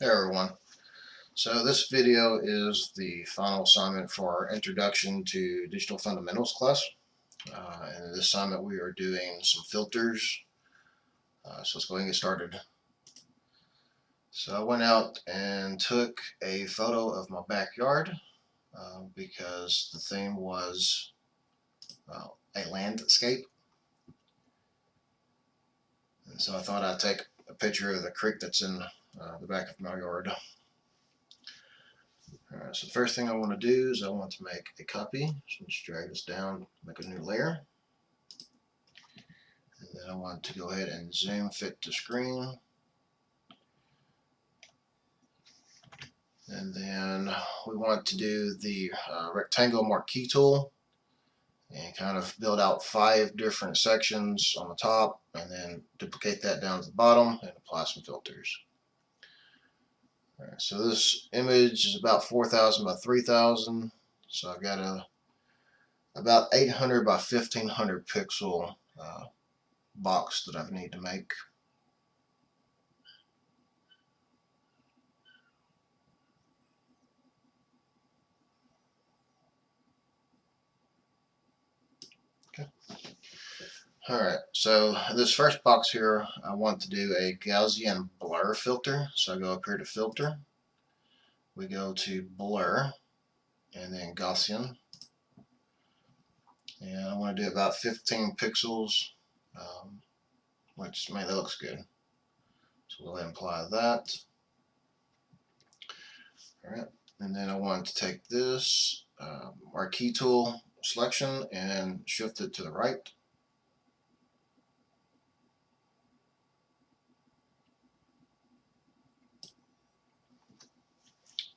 Hey everyone. So this video is the final assignment for our Introduction to Digital Fundamentals class. And in this assignment we are doing some filters. So let's go ahead and get started. So I went out and took a photo of my backyard because the theme was a landscape. And so I thought I'd take a picture of the creek that's in the back of my yard. Alright, so the first thing I want to do is I want to make a copy. So just drag this down, make a new layer. And then I want to go ahead and zoom fit to screen. And then we want to do the rectangle marquee tool and kind of build out 5 different sections on the top and then duplicate that down to the bottom and apply some filters. Alright, so this image is about 4,000 by 3,000. So I've got about 800 by 1500 pixel box that I need to make. Okay. Alright, so this first box here, I want to do a Gaussian Blur filter. So I go up here to Filter, we go to Blur, and then Gaussian. And I want to do about 15 pixels, which that looks good. So we'll go ahead and apply that. Alright, and then I want to take this marquee tool selection and shift it to the right.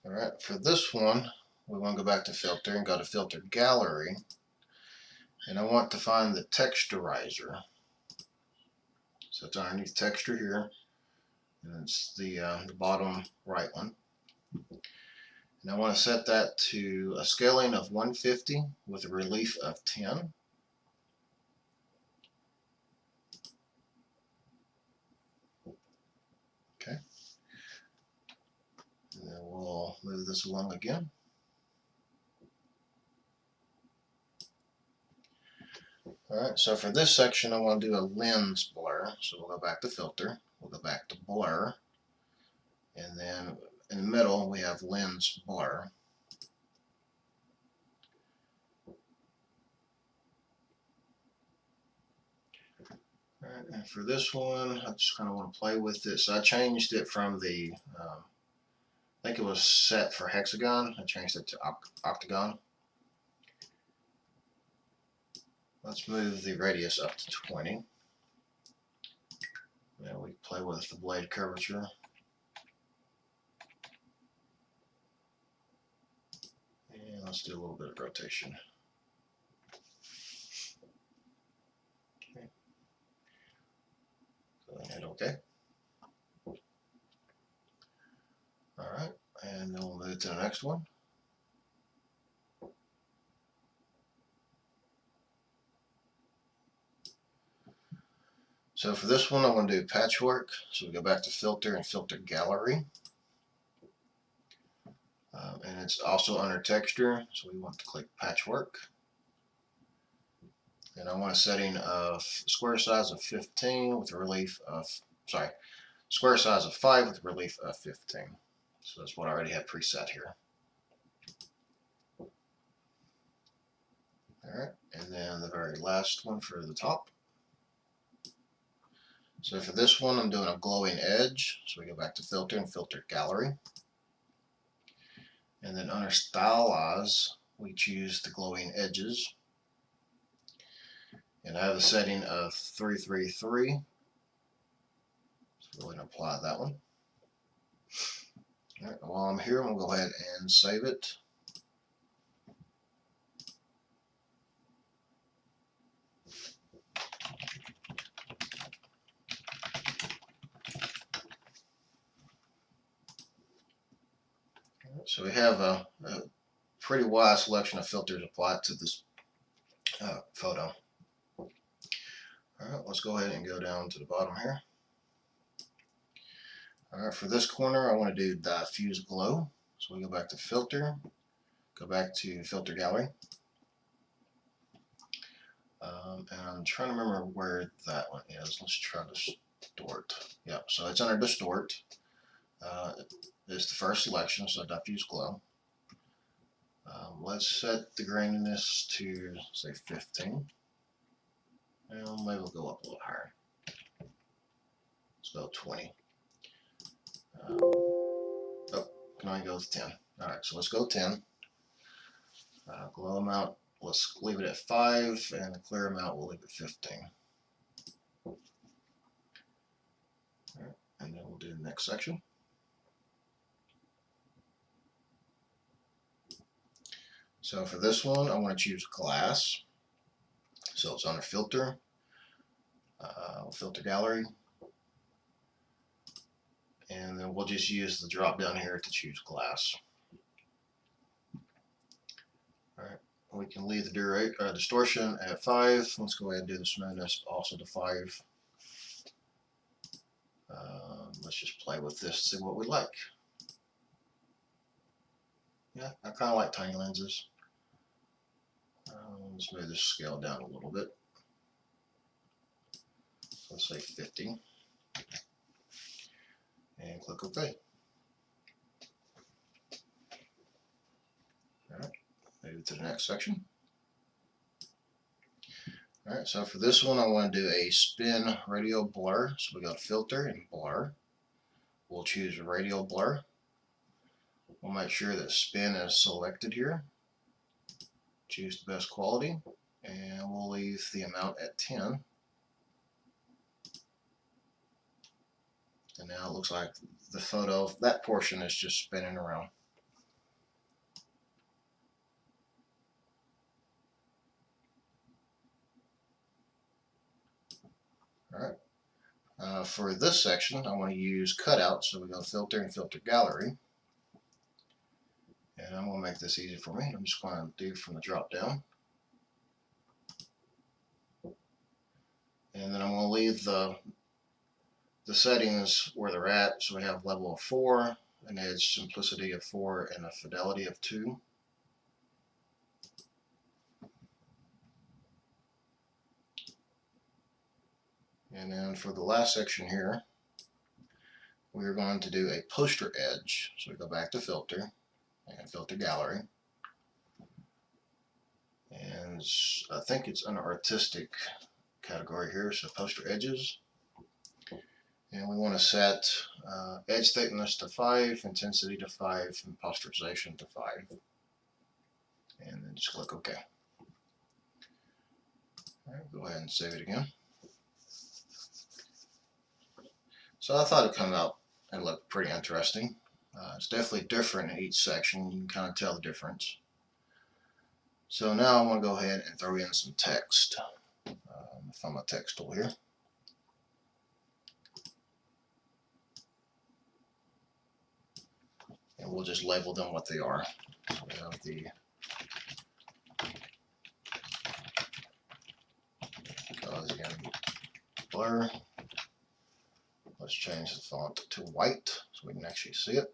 Alright, for this one, we want to go back to Filter and go to Filter Gallery. And I want to find the Texturizer. So it's underneath Texture here. And it's the bottom right one. And I want to set that to a scaling of 150 with a relief of 10. Okay. And then we'll move this along again. Alright, so for this section I want to do a lens blur. So we'll go back to Filter, we'll go back to Blur, and then in the middle we have Lens Blur. Alright, and for this one I just kind of want to play with it. So I changed it from the, I think it was set for hexagon, I changed it to octagon. Let's move the radius up to 20. Now we play with the blade curvature. And let's do a little bit of rotation. Okay. So then hit OK. Alright, and then we'll move to the next one. So for this one I want to do Patchwork. So we go back to Filter and Filter Gallery. And it's also under Texture, so we want to click Patchwork. And I want a setting of square size of 15 with a relief of, square size of 5 with a relief of 15. So that's what I already have preset here. Alright, and then the very last one for the top. So for this one I'm doing a glowing edge. So we go back to Filter and Filter Gallery. And then under Stylize we choose the glowing edges. And I have a setting of 333. So go ahead and apply that one. Alright, while I'm here, I'm going to go ahead and save it. So we have a pretty wide selection of filters applied to this photo. Alright, let's go ahead and go down to the bottom here. Alright, for this corner I want to do Diffuse Glow. So we go back to Filter, go back to Filter Gallery. And I'm trying to remember where that one is. Let's try Distort. Yep, so it's under Distort. It's the first selection, so Diffuse Glow. Let's set the graininess to, say, 15. And maybe we'll go up a little higher. Let's go 20. Oh, can I go with 10? Alright, so let's go 10. Glow amount, let's leave it at 5, and the clear amount we'll leave at 15. Alright, and then we'll do the next section. So for this one, I want to choose glass. So it's under Filter, Filter Gallery, and then we'll just use the drop down here to choose glass. Alright, we can leave the distortion at 5. Let's go ahead and do the smoothness also to 5. Let's just play with this, see what we like. Yeah, I kind of like tiny lenses. Let's move this scale down a little bit. Let's say 50. And click OK. Alright, move to the next section. Alright, so for this one I want to do a spin radial blur. So we go to Filter and Blur. We'll choose Radial Blur. We'll make sure that spin is selected here. Choose the best quality, and we'll leave the amount at 10. And now it looks like the photo, that portion is just spinning around. Alright. For this section, I want to use cutout, so we go Filter and Filter Gallery. And I'm going to make this easy for me. I'm just going to do from the drop down. And then I'm going to leave the settings where they're at. So we have level of 4, an edge simplicity of 4, and a fidelity of 2. And then for the last section here, we're going to do a poster edge. So we go back to Filter and Filter Gallery. And I think it's an artistic category here, so poster edges. And we want to set edge thickness to 5, intensity to 5, and posterization to 5. And then just click OK. All right, go ahead and save it again. So I thought it came out and looked pretty interesting. It's definitely different in each section. You can kind of tell the difference. So now I want to go ahead and throw in some text. Find my text tool here. And we'll just label them what they are. So we have the Gaussian Blur. Let's change the font to white so we can actually see it.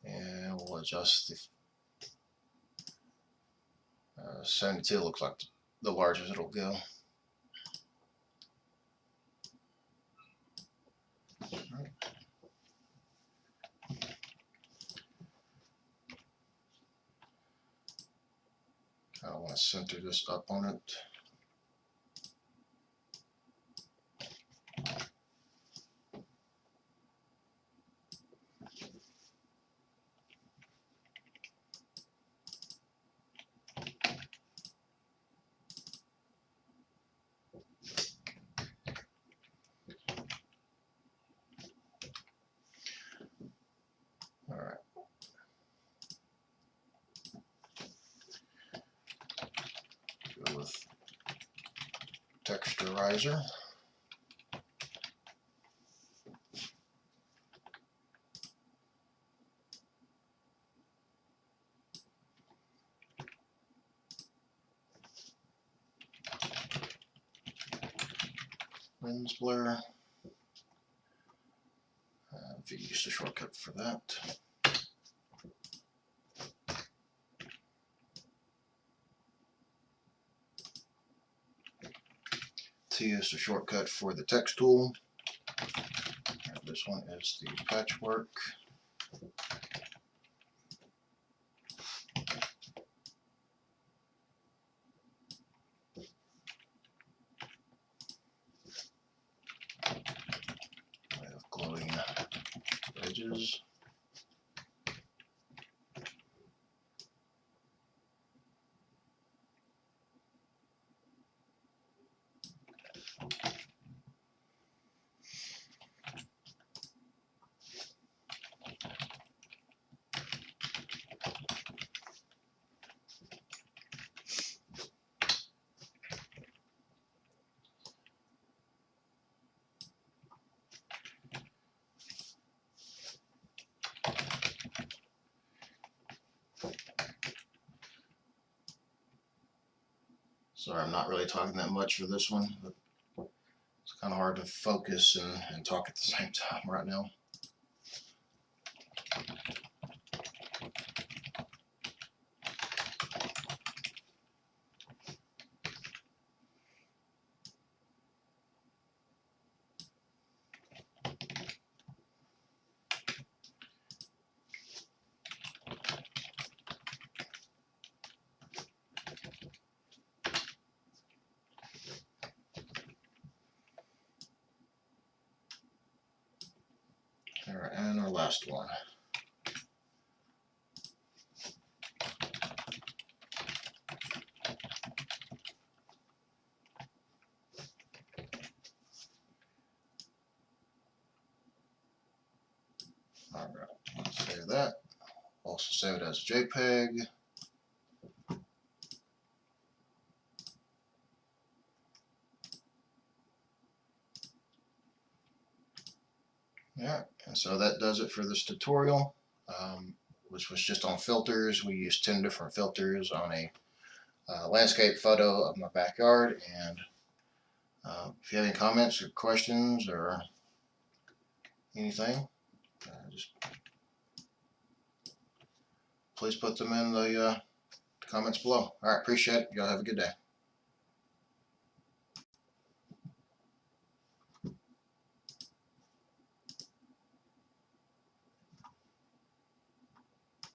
And we'll adjust the 72 looks like the largest it'll go. Right. I want to center this up on it. All right. Go with Texturizer. Lens blur. if you use the shortcut for that. To use the shortcut for the text tool, this one is the Patchwork. We have glowing edges. Sorry, I'm not really talking that much for this one, but it's kind of hard to focus and talk at the same time right now. Alright, and our last one. Alright, let's save that. Also save it as JPEG. Yeah, and so that does it for this tutorial, which was just on filters. We used 10 different filters on a landscape photo of my backyard. And if you have any comments or questions or anything, just please put them in the comments below. All right, appreciate it. Y'all have a good day.